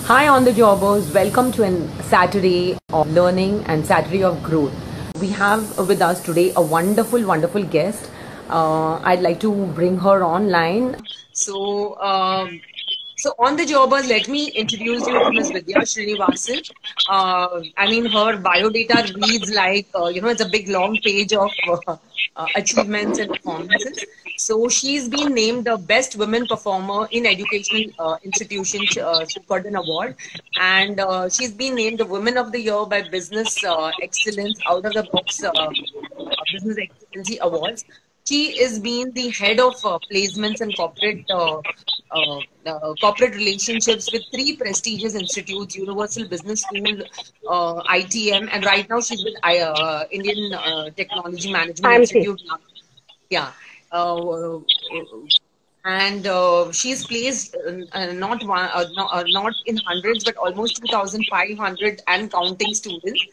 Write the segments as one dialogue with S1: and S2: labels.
S1: Hi on the jobbers, welcome to a Saturday of learning and Saturday of growth. We have with us today a wonderful guest. I'd like to bring her online. So on the jobbers, let me introduce you to Ms. Vidhya Srinivas. Her biodata reads like, it's a big long page of achievements and performances. So she's been named the best women performer in educational institutions. She got an award, and she's been named the Women of the Year by Business Excellence Out of the Box Business Excellency Awards. She is being the head of placements and corporate relationships with 3 prestigious institutes: Universal Business School, ITM, and right now she's with Indian Technology Management
S2: IMT.
S1: Institute. Yeah. And she's placed not in hundreds but almost 2,500 and counting students.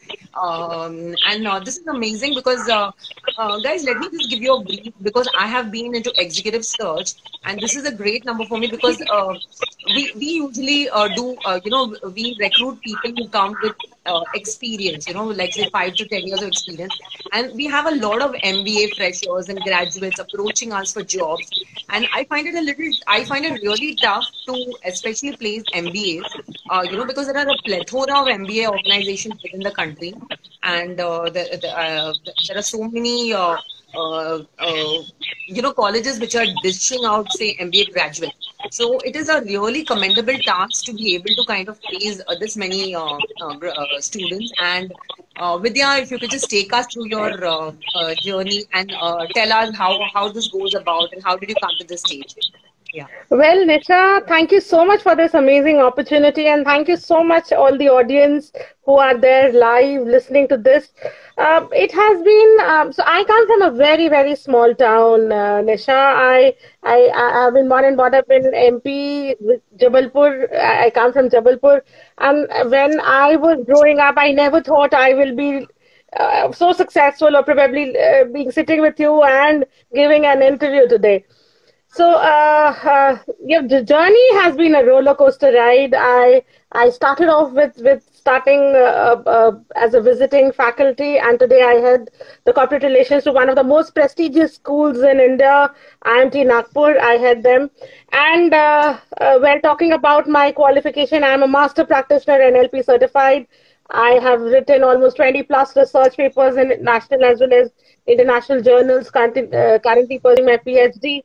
S1: This is amazing because guys, let me just give you a brief, because I have been into executive search, and this is a great number for me because we usually we recruit people who come with experience, like say 5 to 10 years of experience, and we have a lot of MBA freshers and graduates approaching us for jobs, and I find it really tough to especially place MBAs, because there are a plethora of MBA organizations within the country, and there are so many colleges which are dishing out, say, MBA graduates. So it is a really commendable task to be able to kind of place this many students. And Vidya, if you could just take us through your journey and tell us how this goes about and how did you come to this stage? Yeah.
S2: Well, Nisha, thank you so much for this amazing opportunity, and thank you so much all the audience who are there live listening to this. It has been, so I come from a very small town, Nisha. I have been born and brought up in MP, Jabalpur. I come from Jabalpur. And when I was growing up, I never thought I will be so successful, or probably being sitting with you and giving an interview today. So, the journey has been a roller coaster ride. I started off with starting as a visiting faculty, and today I head the corporate relations to one of the most prestigious schools in India, IMT Nagpur. I head them. And when talking about my qualification, I'm a master practitioner NLP certified. I have written almost 20 plus research papers in national as well as international journals, currently pursuing my PhD.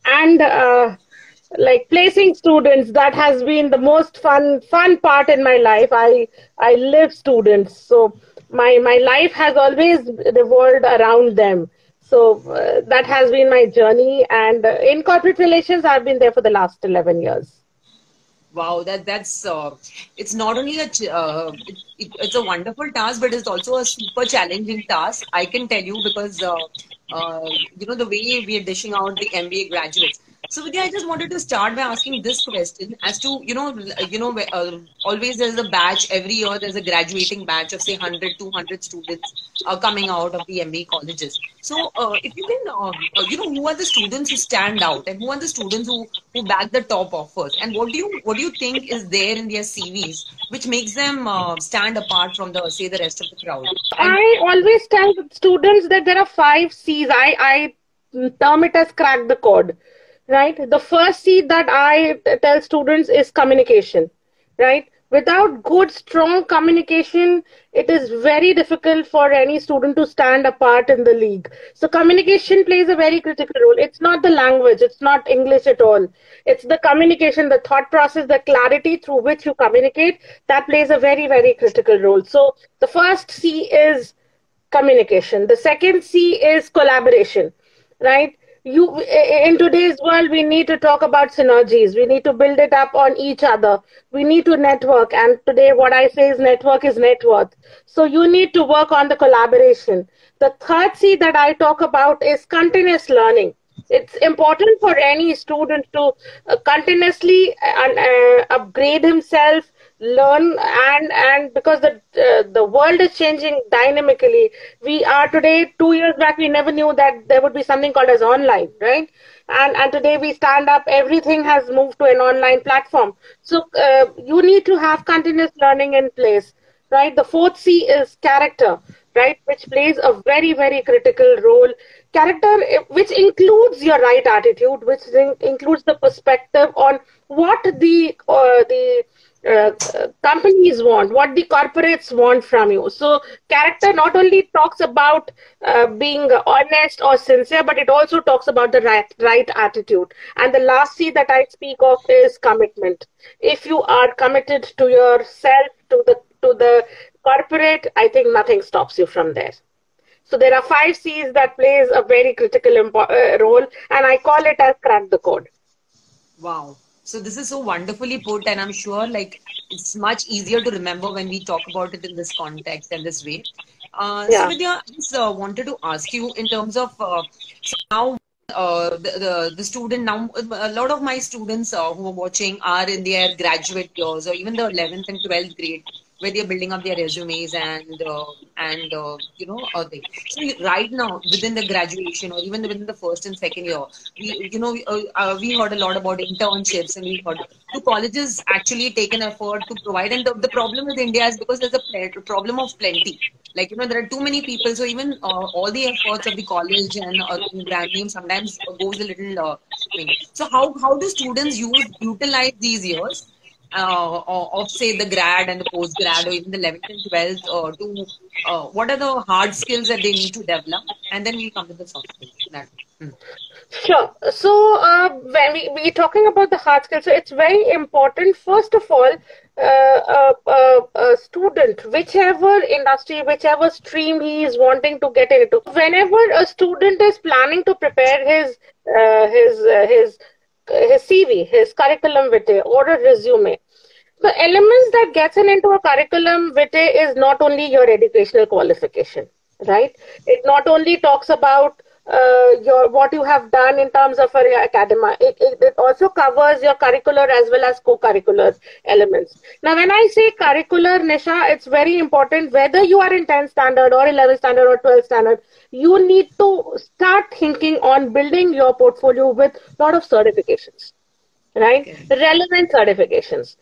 S2: And like placing students, that has been the most fun part in my life. I live students, so my life has always revolved around them. So that has been my journey, and in corporate relations I've been there for the last 11 years.
S1: Wow, that's it's not only it's a wonderful task, but it's also a super challenging task. I can tell you, because the way we are dishing out the MBA graduates. So Vidya, I just wanted to start by asking this question as to always there's a batch every year. There's a graduating batch of say 100, 200 students coming out of the MBA colleges. So if you can, who are the students who stand out, and who are the students who bag the top offers, and what do you think is there in their CVs which makes them stand apart from the rest of the crowd?
S2: I always tell students that there are 5 C's. I term it as crack the code. Right? The first C that I tell students is communication, right? Without good, strong communication, it is very difficult for any student to stand apart in the league. So communication plays a very critical role. It's not the language, it's not English at all. It's the communication, the thought process, the clarity through which you communicate, that plays a very critical role. So the first C is communication. The second C is collaboration, right? In today's world, we need to talk about synergies. We need to build it up on each other. We need to network. And today what I say is network is net worth. So you need to work on the collaboration. The third C that I talk about is continuous learning. It's important for any student to continuously upgrade himself, learn, and because the world is changing dynamically. We are today, 2 years back, we never knew that there would be something called as online, right? And today we stand up, everything has moved to an online platform. So you need to have continuous learning in place, right? The fourth C is character, right, which plays a very, very critical role. Character, which includes your right attitude, which includes the perspective on what the companies want, what the corporates want from you. So character not only talks about being honest or sincere, but it also talks about the right attitude. And the last C that I speak of is commitment. If you are committed to yourself, to the corporate, I think nothing stops you from there. So there are 5 C's that plays a very critical role, and I call it as crack the code.
S1: Wow. So this is so wonderfully put, and I'm sure like it's much easier to remember when we talk about it in this context and this way. So
S2: Yeah.
S1: Vidya, I just wanted to ask you in terms of so now the student now, a lot of my students who are watching are in their graduate years or even the 11th and 12th grade, where they're building up their resumes and you know they. So right now within the graduation or even within the first and second year, we heard a lot about internships, and we heard, do colleges actually take an effort to provide? And the problem with India is because there's a problem of plenty. Like, there are too many people. So even all the efforts of the college and brand name sometimes goes a little swing. So how do students utilize these years of say the grad and the post grad or even the 11th and 12th to what are the hard skills that they need to develop? And then we come to the soft skills.
S2: Sure. So when we're talking about the hard skills, so it's very important, first of all, a student, whichever industry, whichever stream he is wanting to get into, whenever a student is planning to prepare his CV, his curriculum vitae, or a resume, the elements that gets into a curriculum vitae is not only your educational qualification, right? It not only talks about what you have done in terms of your academia. It also covers your curricular as well as co-curricular elements. Now, when I say curricular, Nisha, it's very important. Whether you are in 10th standard or 11th standard or 12th standard, you need to start thinking on building your portfolio with a lot of certifications, right? Okay. Relevant certifications.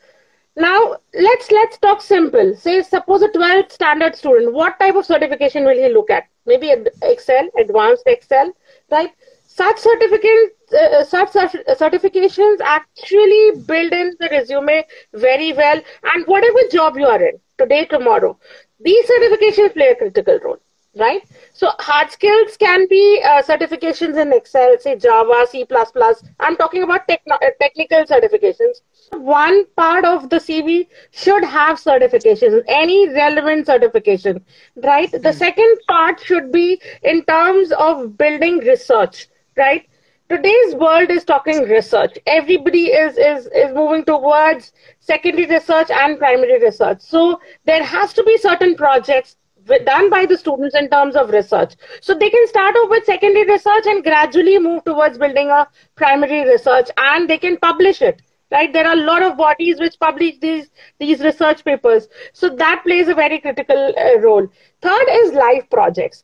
S2: Now, let's talk simple. Say, suppose a 12th standard student, what type of certification will he look at? Maybe Excel, advanced Excel, right? Such certifications actually build in the resume very well. And whatever job you are in, today, tomorrow, these certifications play a critical role, right? So hard skills can be certifications in Excel, say Java, C++. I'm talking about technical certifications. One part of the CV should have certifications, any relevant certification, right? The second part should be in terms of building research, right? Today's world is talking research. Everybody is moving towards secondary research and primary research. So there has to be certain projects done by the students in terms of research. So they can start off with secondary research and gradually move towards building a primary research, and they can publish it. Right, there are a lot of bodies which publish these research papers. So that plays a very critical role. Third is live projects.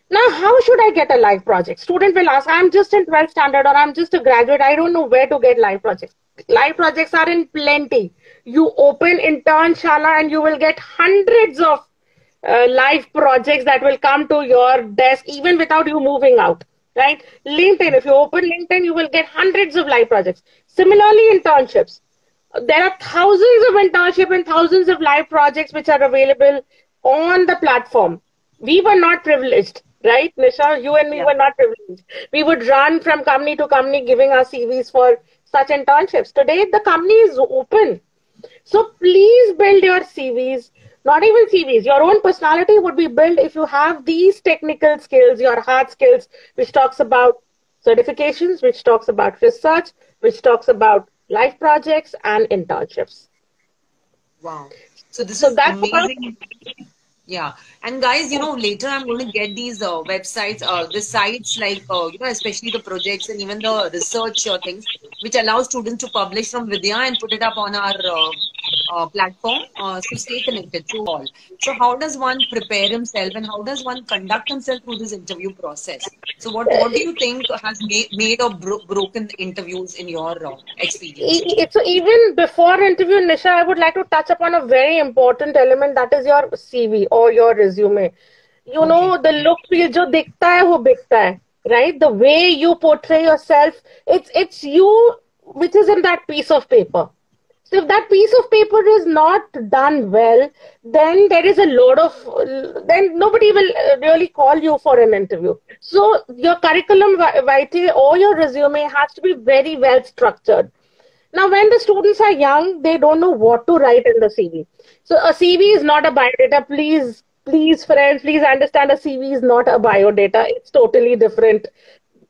S2: Now, how should I get a live project? Student will ask, I'm just in 12th standard or I'm just a graduate. I don't know where to get live projects. Live projects are in plenty. You open Internshala and you will get hundreds of live projects that will come to your desk even without you moving out. Right? LinkedIn, if you open LinkedIn, you will get hundreds of live projects. Similarly, internships. There are thousands of internship and thousands of live projects which are available on the platform. We were not privileged, right? Nisha, you and me were not privileged. We would run from company to company giving our CVs for such internships. Today, the company is open. So please build your CVs. Not even CVs, your own personality would be built if you have these technical skills, your hard skills, which talks about certifications, which talks about research, which talks about life projects and internships.
S1: Wow. So this is amazing. Yeah. And guys, later I'm going to get these websites, the sites like, especially the projects and even the research things, which allow students to publish from Vidya and put it up on our platform. So stay connected to all. So how does one prepare himself and how does one conduct himself through this interview process? So what do you think has made or broken the interviews in your experience?
S2: So even before interview, Nisha, I would like to touch upon a very important element, that is your CV or your resume. You know,
S1: Okay.
S2: the look feel जो दिखता है वो बिकता है, right? The way you portray yourself, it's you which is in that piece of paper. So if that piece of paper is not done well, then there is a lot of, then nobody will really call you for an interview. So your curriculum vitae or your resume has to be very well structured. Now, when the students are young, they don't know what to write in the CV. So a CV is not a biodata. Please, friends, please understand a CV is not a biodata. It's totally different.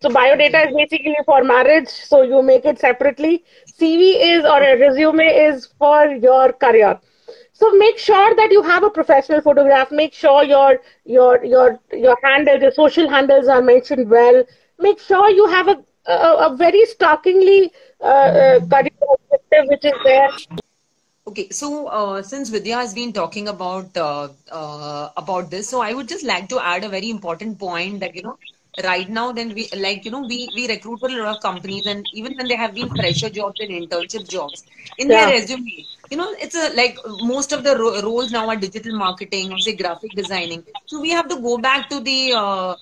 S2: So biodata is basically for marriage, so you make it separately. CV is, or a resume is for your career. So make sure that you have a professional photograph. Make sure your handles, your social handles are mentioned well. Make sure you have a very starkingly career objective which is there.
S1: Okay, so since Vidya has been talking about this, so I would just like to add a very important point that right now then we we recruit for a lot of companies, and even when they have been fresher jobs and internship jobs in their
S2: Yeah,
S1: resume, it's a like most of the roles now are digital marketing or say graphic designing. So we have to go back to the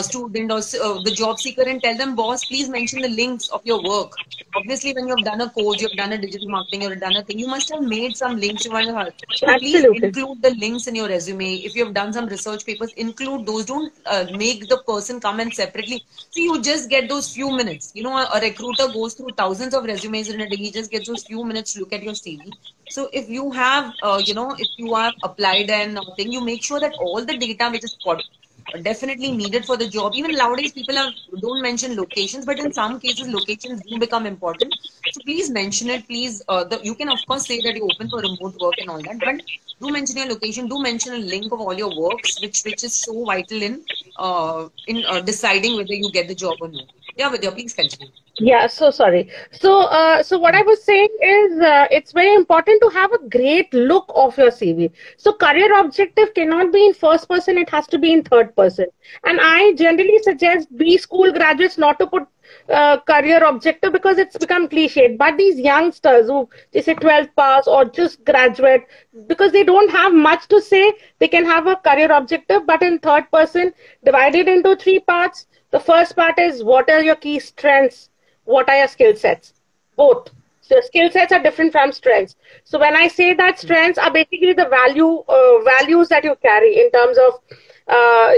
S1: student or the job seeker and tell them, boss, please mention the links of your work. Obviously, when you've done a course, you've done a digital marketing, you've done a thing, you must have made some links to one her. So please
S2: absolutely.
S1: include the links in your resume. If you have done some research papers, include those. Don't make the person come and separately. See, you just get those few minutes. A recruiter goes through thousands of resumes in a day. He just gets those few minutes to look at your CV. So if you have, if you have applied and thing, you make sure that all the data which is definitely needed for the job. Even nowadays, people don't mention locations, but in some cases, locations do become important. So please mention it. Please, you can of course say that you're open for remote work and all that, but do mention your location. Do mention a link of all your works, which is so vital in deciding whether you get the job or not. Yeah, Vidya, please continue.
S2: Yeah, so sorry. So what I was saying is, it's very important to have a great look of your CV. So career objective cannot be in first person; it has to be in third person. And I generally suggest B school graduates not to put career objective because it's become cliched. But these youngsters who they say 12th pass or just graduate, because they don't have much to say, they can have a career objective, but in third person, divided into three parts. The first part is what are your key strengths? What are your skill sets? Both. So skill sets are different from strengths. So when I say that strengths are basically the values that you carry in terms of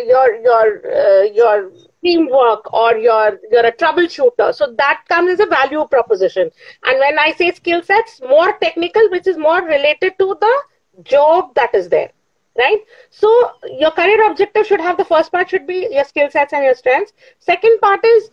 S2: your teamwork, or you're a troubleshooter. So that comes as a value proposition. And when I say skill sets, more technical, which is more related to the job that is there. Right? So your career objective should have, the first part should be your skill sets and your strengths. Second part is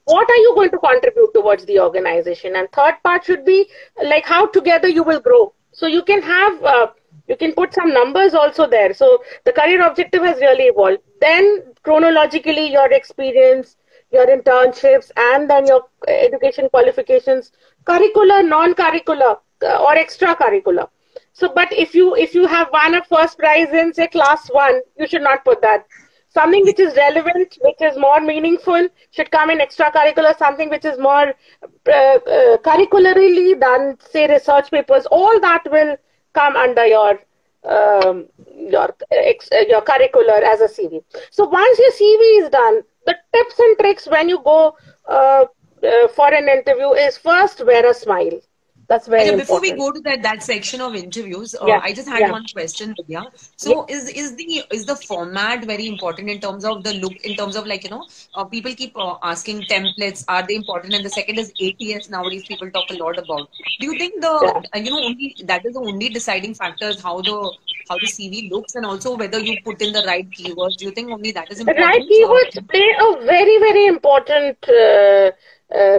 S2: what are you going to contribute towards the organization, and third part should be like how together you will grow. So you can have you can put some numbers also there. So the career objective has really evolved. Then chronologically your experience, your internships, and then your education qualifications, curricular, non-curricular, or extracurricular. So, but if you have won a first prize in say class 1, you should not put that. Something which is relevant, which is more meaningful, should come in extracurricular. Something which is more curricularly done, say research papers, all that will come under your curricular as a CV. So once your CV is done, the tips and tricks when you go for an interview is first wear a smile. That's very
S1: Acha, before we
S2: important.
S1: go to that section of interviews,
S2: Yeah,
S1: I just had
S2: yeah,
S1: one question, Vidya.
S2: yeah.
S1: So is the format very important in terms of the look, in terms of people keep asking templates, are they important? And the second is ATS. Nowadays people talk a lot about. Do you think the
S2: Yeah.
S1: only that is the only deciding factor is how the CV looks, and also whether you put in the right keywords? Do you think only that is
S2: Right
S1: important?
S2: keywords play a very, very important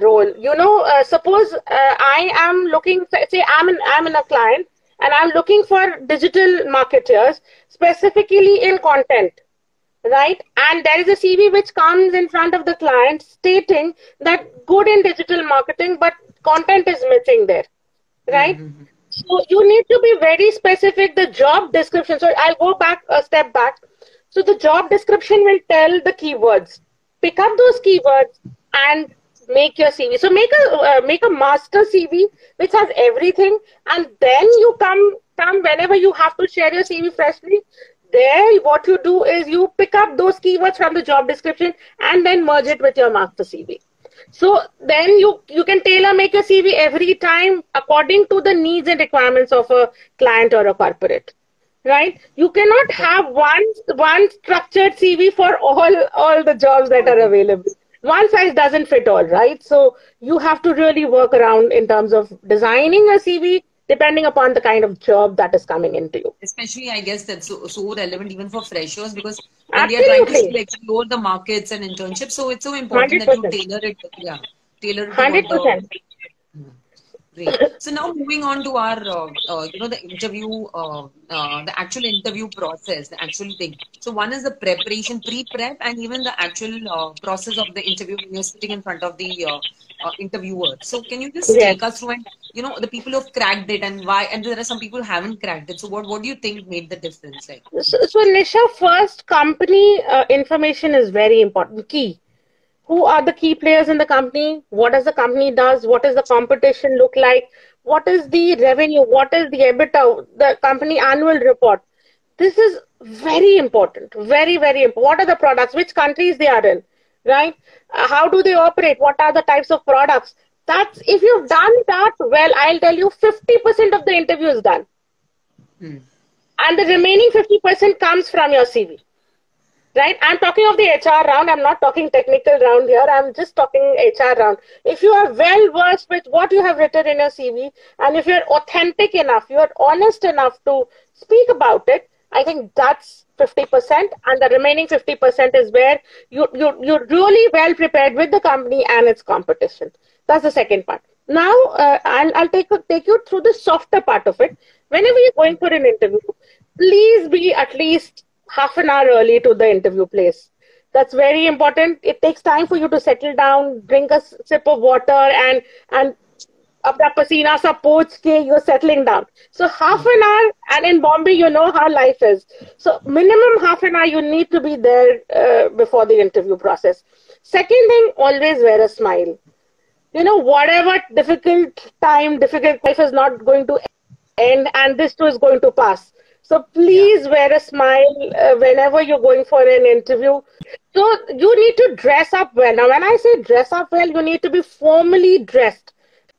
S2: role. Suppose I am looking, say I'm in a client and I'm looking for digital marketers specifically in content, right? And there is a CV which comes in front of the client stating that good in digital marketing, but content is missing there, right?
S1: Mm-hmm.
S2: So you need to be very specific. The job description. So I'll go back a step back. So the job description will tell the keywords. Pick up those keywords and make your CV. So make a master CV which has everything, and then you come whenever you have to share your CV freshly. There, what you do is you pick up those keywords from the job description and then merge it with your master CV. So then you can tailor make your CV every time according to the needs and requirements of a client or a corporate, right? You cannot have one structured CV for all the jobs that are available. One size doesn't fit all, right? So you have to really work around in terms of designing a CV depending upon the kind of job that is coming into you.
S1: Especially, I guess that's so relevant even for freshers, because when they are trying to still explore the markets and internships, so it's so important
S2: 100%.
S1: that you tailor it. Yeah, tailor it to
S2: 100%.
S1: Great. So now moving on to our, the interview, the actual interview process, the actual thing. So one is the preparation, pre-prep, and even the actual process of the interview when you're sitting in front of the interviewer. So can you just take us through, and the people who have cracked it and why, and there are some people who haven't cracked it. So what do you think made the difference? Like,
S2: so Nisha, first company information is very important, key. Who are the key players in the company? What does the company does? What does the competition look like? What is the revenue? What is the EBITDA? The company annual report. This is very important. Very, very important. What are the products? Which countries they are in? Right? How do they operate? What are the types of products? That's, if you've done that well, I'll tell you 50% of the interview is done. And the remaining 50% comes from your CV. Right? I'm talking of the HR round. I'm not talking technical round here. I'm just talking HR round. If you are well versed with what you have written in your CV, and if you're authentic enough, you're honest enough to speak about it, I think that's 50%. And the remaining 50% is where you're really well prepared with the company and its competition. That's the second part. Now, I'll take you through the softer part of it. Whenever you're going for an interview, please be at least half an hour early to the interview place. That's very important. It takes time for you to settle down, drink a sip of water, and apna pasina sa poch ke you're settling down. So half an hour, and in Bombay, you know how life is. So minimum half an hour, you need to be there before the interview process. Second thing, always wear a smile. Whatever difficult life is not going to end, and this too is going to pass. So please wear a smile whenever you're going for an interview. So you need to dress up well. Now, when I say dress up well, you need to be formally dressed.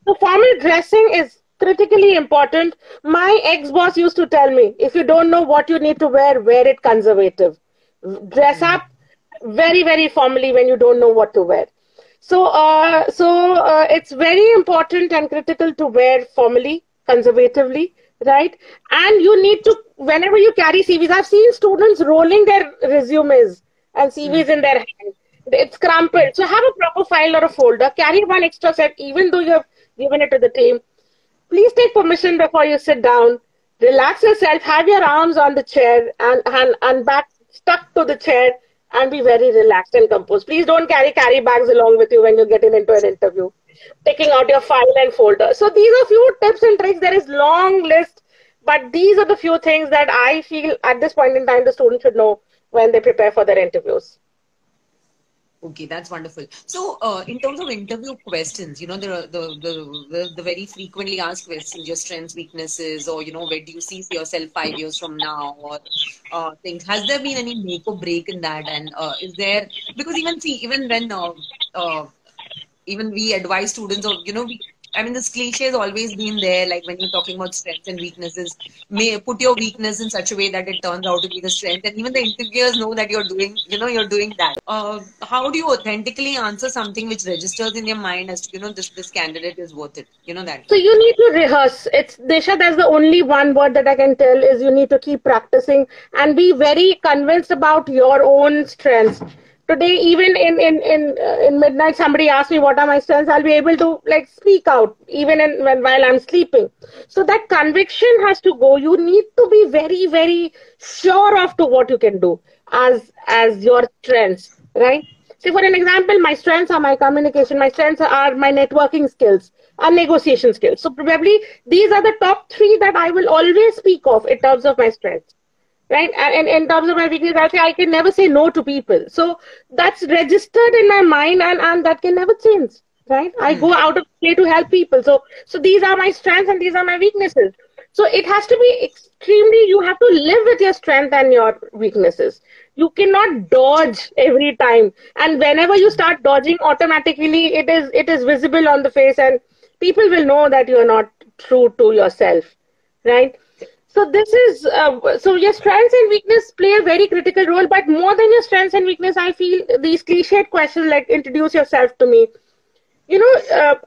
S2: So formal dressing is critically important. My ex-boss used to tell me, if you don't know what you need to wear it conservative. Dress up very, very formally when you don't know what to wear. So it's very important and critical to wear formally, conservatively. Right? And you need to, whenever you carry CVs, I've seen students rolling their resumes and CVs in their hand. It's crumpled. So have a proper file or a folder. Carry one extra set, even though you have given it to the team. Please take permission before you sit down. Relax yourself. Have your arms on the chair and back stuck to the chair, and be very relaxed and composed. Please don't carry bags along with you when you're getting into an interview. Taking out your file and folder. So these are few tips and tricks. There is long list, but these are the few things that I feel at this point in time the students should know when they prepare for their interviews.
S1: Okay, that's wonderful. So, in terms of interview questions, there are the very frequently asked questions, your strengths, weaknesses, or where do you see yourself 5 years from now, or things. Has there been any make or break in that? And is there, because even when even we advise students, or this cliche has always been there, like when you're talking about strengths and weaknesses, may put your weakness in such a way that it turns out to be the strength, and even the interviewers know that you're doing that. How do you authentically answer something which registers in your mind as to this candidate is worth it, that?
S2: So you need to rehearse. Desha, that's the only one word that I can tell is you need to keep practicing and be very convinced about your own strengths. Today, even in midnight, somebody asked me what are my strengths. I'll be able to speak out even while I'm sleeping. So that conviction has to go. You need to be very, very sure of to what you can do as your strengths, right? See, for an example, my strengths are my communication. My strengths are my networking skills. and negotiation skills. So probably these are the top three that I will always speak of in terms of my strengths. Right. And in terms of my weakness, I say I can never say no to people. So that's registered in my mind, and that can never change. Right. I go out of way to help people. So these are my strengths and these are my weaknesses. So it has to be extremely, you have to live with your strength and your weaknesses. You cannot dodge every time. And whenever you start dodging, automatically it is visible on the face, and people will know that you are not true to yourself. Right. So this is, so your strengths and weakness play a very critical role, but more than your strengths and weakness, I feel these cliched questions like introduce yourself to me. You know,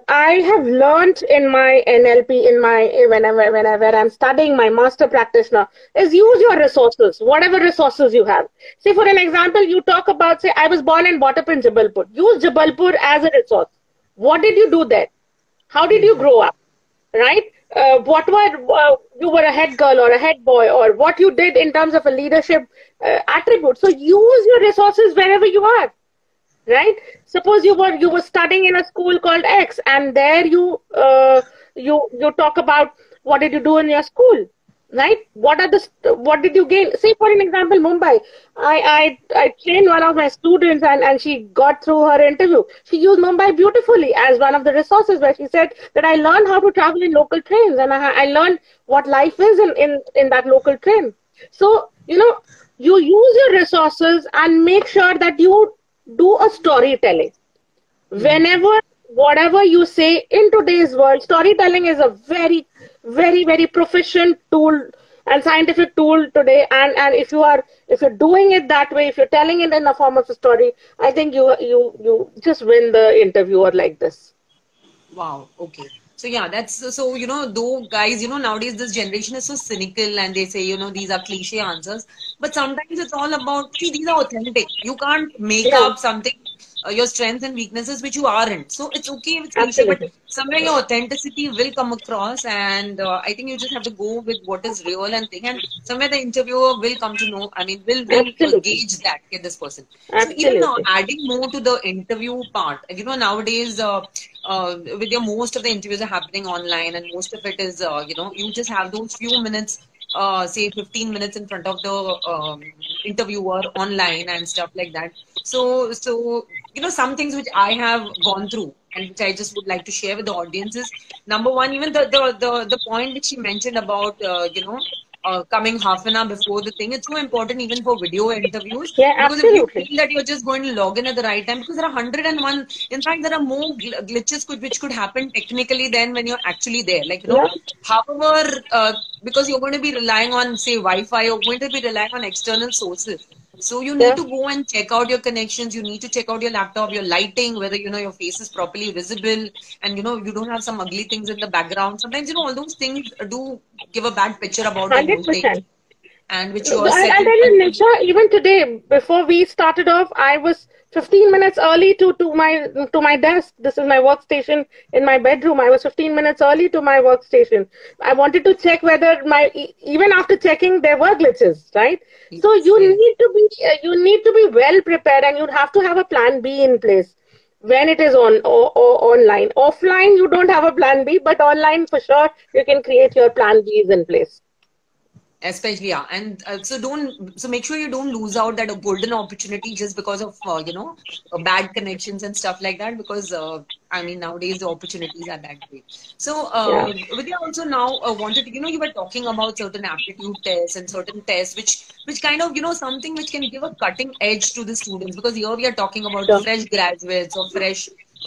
S2: I have learned in my NLP, whenever I'm studying my master practitioner, is use your resources, whatever resources you have. Say for an example, you talk about, say, I was born and brought up in Jabalpur. Use Jabalpur as a resource. What did you do there? How did you grow up? Right? What were you were a head girl or a head boy, or what you did in terms of a leadership attribute. So use your resources wherever you are. Right? Suppose you were studying in a school called X, and there you talk about what did you do in your school. Right? What did you gain? Say for an example, Mumbai. I trained one of my students, and she got through her interview. She used Mumbai beautifully as one of the resources, where she said that I learned how to travel in local trains, and I learned what life is in that local train. So, you know, you use your resources and make sure that you do a storytelling. Whenever, whatever you say in today's world, storytelling is a very, very, very proficient tool and scientific tool today. And if you're doing it that way, if you're telling it in the form of a story, I think you just win the interviewer like this.
S1: Wow. Okay. So yeah, that's so, you know, though guys, you know, nowadays this generation is so cynical and they say, you know, these are cliche answers, but sometimes it's all about, see, these are authentic. You can't make up something, your strengths and weaknesses which you aren't. So it's okay if it's cliche, but somewhere your authenticity will come across, and I think you just have to go with what is real and thing, and somewhere the interviewer will come to know, I mean, will gauge that, get this person. So even adding more to the interview part, you know, nowadays, with your most of the interviews are happening online, and most of it is, you know, you just have those few minutes, say 15 minutes in front of the interviewer online and stuff like that. So you know, some things which I have gone through and which I just would like to share with the audience is, number one, even the point which she mentioned about, you know, coming half an hour before the thing. It's so important even for video interviews.
S2: Yeah,
S1: because if you feel that you're just going to log in at the right time, because there are 101, in fact, there are more glitches which could happen technically than when you're actually there. Like, you know, however, because you're going to be relying on, say, Wi-Fi, you're going to be relying on external sources. So you need to go and check out your connections. You need to check out your laptop, your lighting, whether, you know, your face is properly visible, and, you know, you don't have some ugly things in the background. Sometimes, you know, all those things do give a bad picture about the whole thing. And which you are
S2: I'll tell you, Nisha, even today, before we started off, I was 15 minutes early to my desk. This is my workstation in my bedroom. I was 15 minutes early to my workstation. I wanted to check whether even after checking, there were glitches, right? So you need to be well prepared, and you have to have a plan B in place when it is on or online. Offline, you don't have a plan B, but online for sure, you can create your plan Bs in place.
S1: Especially, yeah, and so make sure you don't lose out that a golden opportunity just because of you know, bad connections and stuff like that, because I mean, nowadays the opportunities are that great. So Vidhya also now wanted to, you know, you were talking about certain aptitude tests and certain tests which kind of, you know, something which can give a cutting edge to the students, because here we are talking about fresh graduates or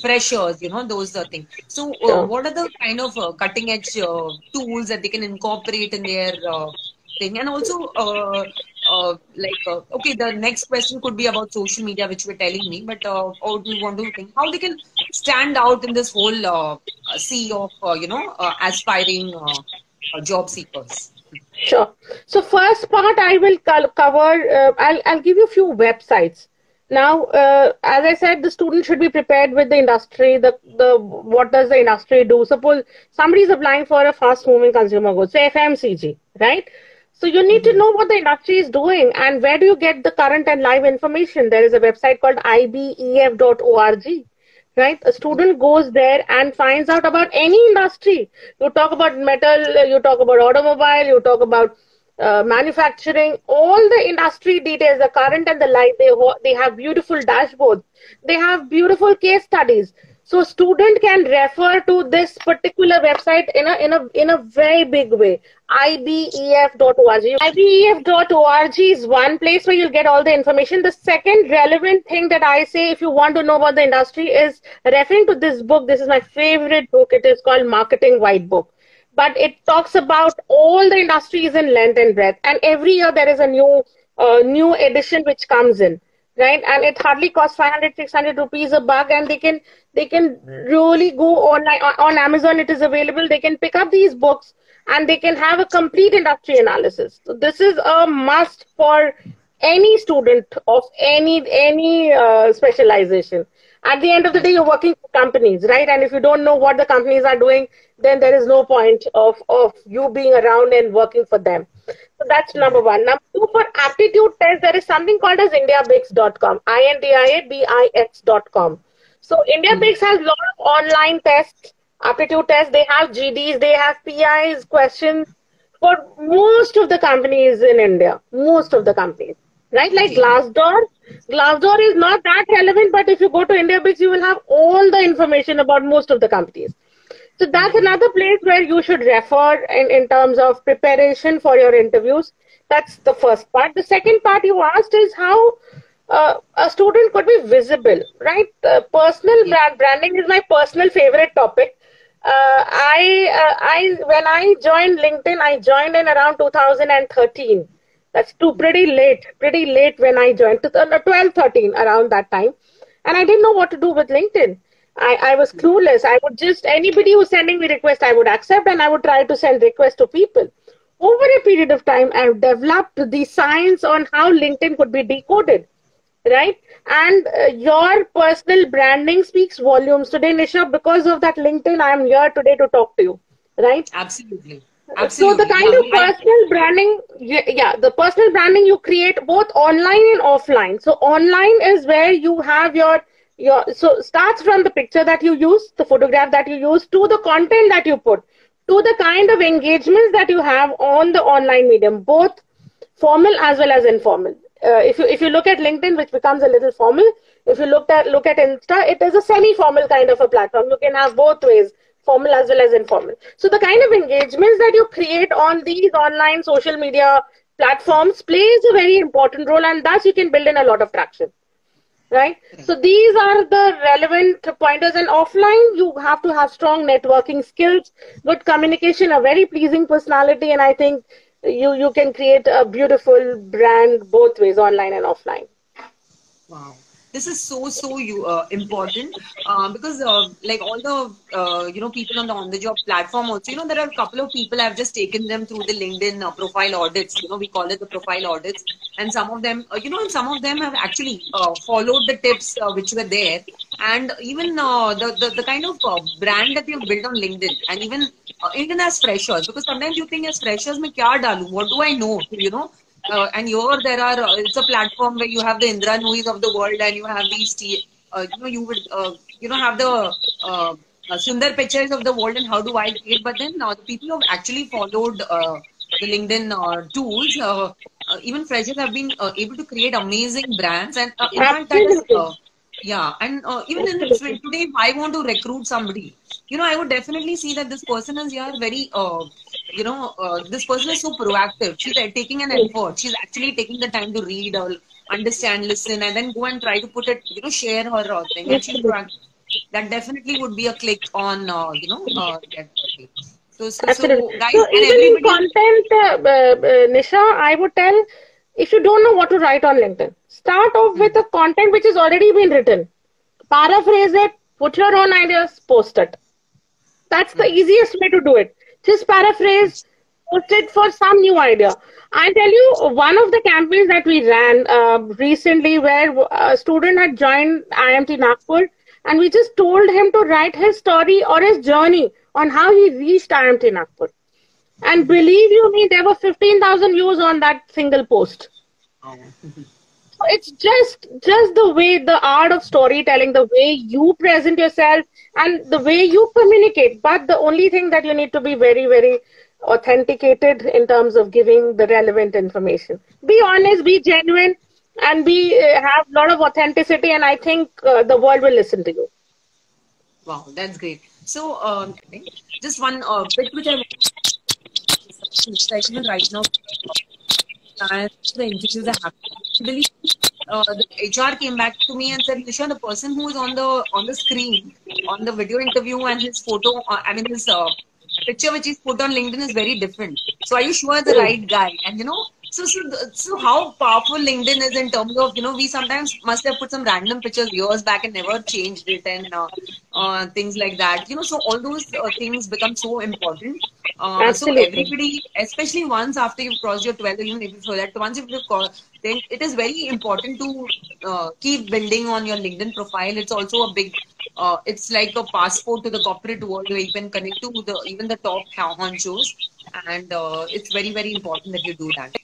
S1: freshers, you know, those are things. So what are the kind of cutting edge tools that they can incorporate in their thing? And also okay, the next question could be about social media, which you were telling me, but or do you want to think how they can stand out in this whole sea of you know, aspiring job seekers?
S2: Sure. So first part I will cover, I'll give you a few websites. Now, as I said, the student should be prepared with the industry. What does the industry do? Suppose somebody is applying for a fast-moving consumer goods, say FMCG, right? So you need to know what the industry is doing, and where do you get the current and live information. There is a website called ibef.org. right? A student goes there and finds out about any industry. You talk about metal, you talk about automobile, you talk about manufacturing, all the industry details, the current and the light. They have beautiful dashboards. They have beautiful case studies. So student can refer to this particular website in a very big way. IBEF.org. IBEF.org is one place where you'll get all the information. The second relevant thing that I say if you want to know about the industry is referring to this book. This is my favorite book. It is called Marketing White Book. But it talks about all the industries in length and breadth. And every year there is a new edition which comes in. Right, and it hardly costs 500, 600 rupees a bug, and they can really go online on Amazon. It is available. They can pick up these books and they can have a complete industry analysis. So this is a must for any student of any specialization. At the end of the day, you're working for companies, right? And if you don't know what the companies are doing, then there is no point of you being around and working for them. So that's number one. Number two, for aptitude test, there is something called as indiabix.com, INDIABIX.com. So indiabix has a lot of online tests, aptitude tests. They have GDs, they have PIs, questions for most of the companies in India. Most of the companies, right? Like Glassdoor. Glassdoor is not that relevant, but if you go to indiabix, you will have all the information about most of the companies. So that's another place where you should refer in terms of preparation for your interviews. That's the first part. The second part you asked is how a student could be visible, right? Personal branding is my personal favorite topic. When I joined LinkedIn, I joined in around 2013. That's pretty late when I joined, 12, 13, around that time. And I didn't know what to do with LinkedIn. I was clueless. I would just, anybody who's sending me request, I would accept, and I would try to send requests to people. Over a period of time, I've developed the science on how LinkedIn could be decoded, right? And your personal branding speaks volumes. Today, Nisha, because of that LinkedIn, I am here today to talk to you, right?
S1: Absolutely.
S2: So the kind of personal branding, the personal branding you create both online and offline. So online is where you have so starts from the picture that you use, the photograph that you use, to the content that you put, to the kind of engagements that you have on the online medium, both formal as well as informal. If you look at LinkedIn, which becomes a little formal, if you look at Insta, it is a semi-formal kind of a platform. You can have both ways, formal as well as informal. So the kind of engagements that you create on these online social media platforms plays a very important role, and thus you can build in a lot of traction. Right? So these are the relevant pointers. And offline, you have to have strong networking skills, good communication, a very pleasing personality, and I think you can create a beautiful brand both ways, online and offline.
S1: Wow. This is so important because like all the people on the job platform also, there are a couple of people, I've just taken them through the LinkedIn profile audits. We call it the profile audits, and some of them and some of them have actually followed the tips which were there, and even the kind of brand that you've built on LinkedIn, and even as freshers, because sometimes you think as freshers, mein kya dalu? What do I know? And here there are, it's a platform where you have the Indra Noois of the world, and you have these, you would, have the Sundar pictures of the world and how do I create. But then the people who have actually followed the LinkedIn tools, even freshers have been able to create amazing brands. And in fact, that is, and even in today, if I want to recruit somebody, I would definitely see that this person is here very, this person is so proactive. She's taking an effort. She's actually taking the time to read or understand, listen, and then go and try to put it, share her thing. And she's proactive. That definitely would be a click on, So guys,
S2: so even in content, Nisha, I would tell, if you don't know what to write on LinkedIn, start off with a content which has already been written. Paraphrase it, put your own ideas, post it. That's the easiest way to do it. Just paraphrase, post it for some new idea. I'll tell you, one of the campaigns that we ran recently, where a student had joined IMT Nagpur, and we just told him to write his story or his journey on how he reached IMT Nagpur. And believe you me, there were 15,000 views on that single post.
S1: Oh.
S2: It's just the way, the art of storytelling, the way you present yourself and the way you communicate. But the only thing that you need to be very, very authenticated in terms of giving the relevant information. Be honest, be genuine, and be have a lot of authenticity, and I think the world will listen to you.
S1: Wow, that's great. So, just one bit which I want to discuss right now, and the interviews are happening. I believe the HR came back to me and said, Nisha, the person who is on the screen, on the video interview, and his photo, I mean his picture which is put on LinkedIn is very different. So, are you sure the right guy? And so how powerful LinkedIn is in terms of, we sometimes must have put some random pictures years back and never changed it, and things like that. So all those things become so important. So everybody, especially once after you've crossed your 12, even maybe before that, once you've crossed, then it is very important to keep building on your LinkedIn profile. It's also a big, it's like a passport to the corporate world where you can connect to even the top honchos, and it's very, very important that you do that.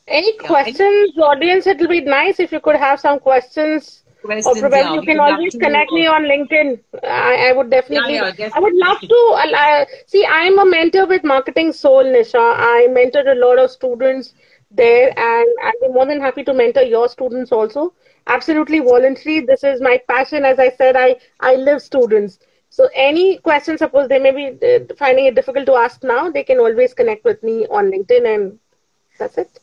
S2: Any questions, audience? It will be nice if you could have some questions. Or probably you can always connect me on LinkedIn. I would definitely. I would love to. See, I'm a mentor with Marketing Soul, Nisha. I mentored a lot of students there, and I'd be more than happy to mentor your students also. Absolutely voluntary. This is my passion. As I said, I live students. So any questions, suppose they may be finding it difficult to ask now, they can always connect with me on LinkedIn, and that's it.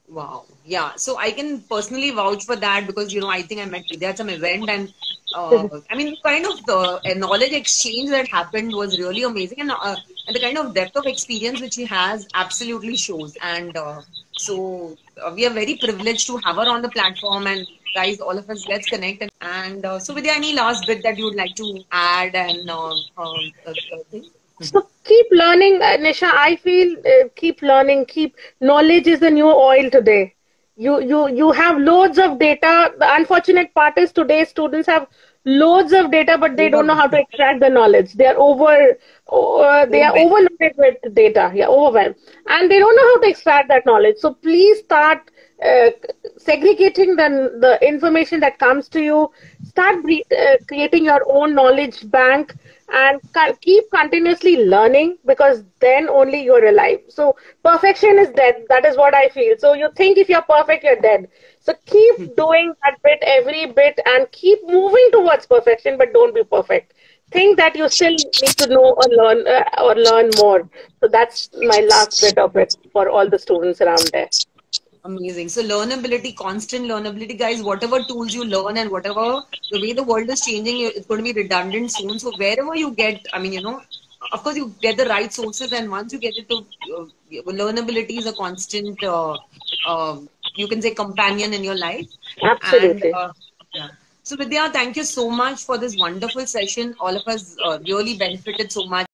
S1: Wow. Yeah. So I can personally vouch for that because, I think I met Vidhya at some event, and I mean, kind of the knowledge exchange that happened was really amazing, and the kind of depth of experience which he has absolutely shows. And so we are very privileged to have her on the platform, and guys, all of us, let's connect. And so Vidhya, any last bit that you would like to add and thing?
S2: So keep learning, Nisha. I feel keep learning. Knowledge is the new oil today. You have loads of data. The unfortunate part is today's students have loads of data, but they don't know how to extract the knowledge. They are overloaded with data. Yeah, overwhelmed, and they don't know how to extract that knowledge. So please start segregating the information that comes to you. Start creating your own knowledge bank, and keep continuously learning, because then only you're alive. So perfection is dead. That is what I feel. So you think if you're perfect, you're dead. So keep doing that bit, every bit, and keep moving towards perfection, but don't be perfect. Think that you still need to know or learn more. So that's my last bit of it for all the students around there.
S1: Amazing. So learnability, constant learnability, guys. Whatever tools you learn and whatever the way the world is changing, it's going to be redundant soon. So wherever you get, I mean, of course you get the right sources, and once you get it to learnability is a constant, you can say, companion in your life.
S2: Absolutely.
S1: And, yeah. So Vidhya, thank you so much for this wonderful session. All of us really benefited so much.